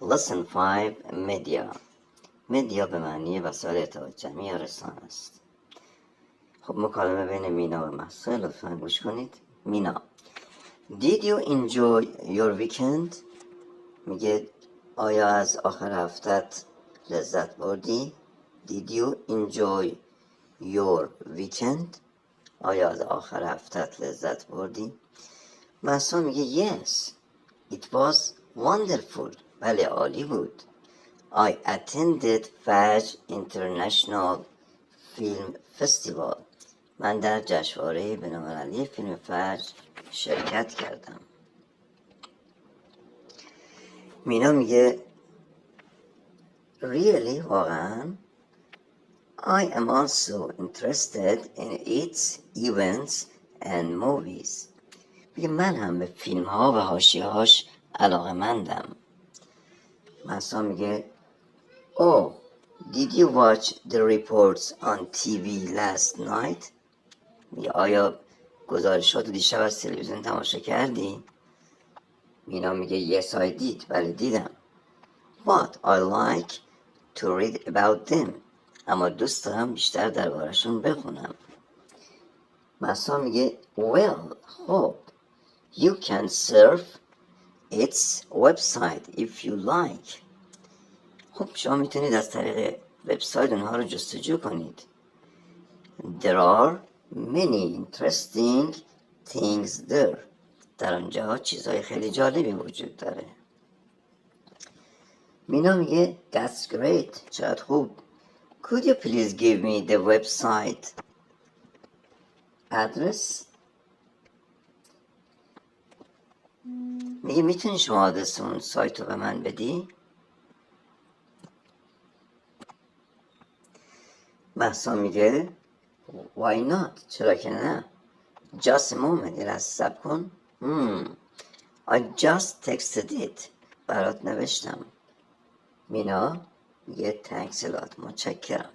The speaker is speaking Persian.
Lesson 5 مدیا. مدیا به معنی وسایل اطلاع جمعی یا رسانه است. خب مکالمه بین مینا و مهسا لطفا گوش کنید. مینا: Did you enjoy your weekend؟ میگه آیا از آخر هفتت لذت بردی؟ Did you enjoy your weekend؟ آیا از آخر هفتت لذت بردی؟ مهسا میگه Yes, it was wonderful. بله عالی بود. I attended فجر International Film Festival. من در جشنواره بین‌المللی فیلم فجر شرکت کردم. مینا میگه Really؟ واقعا؟ I am also interested in its events and movies. میگه من هم به فیلم ها و حاشیه‌هاش علاقه‌مندم. مهسا میگه Oh, did you watch the reports on TV last night؟ میگه آیا گزارشات رو دیشب از تلویزیون تماشا کردی؟ مینا میگه Yes I did. بله دیدم. But I like to read about them. اما دوست دارم بیشتر دربارشون بخونم. مهسا میگه Well, خب You can surf its website if you like. خب شما میتونید از طریق وبسایت اونها رو جستجو کنید. There are many interesting things there. در آنجا چیزهای خیلی جالبی وجود داره. مینا میگه That's great. چقدر خوب. Could you please give me the website address؟ میگه میتونی شما آدرس اون سایت رو به من بدی؟ مهسا میگه Why not؟ چرا که نه؟ Just a moment. یه لحظه صبر کن. I just texted it. برات نوشتم. مینا میگه Thanks a lot. متشکرم.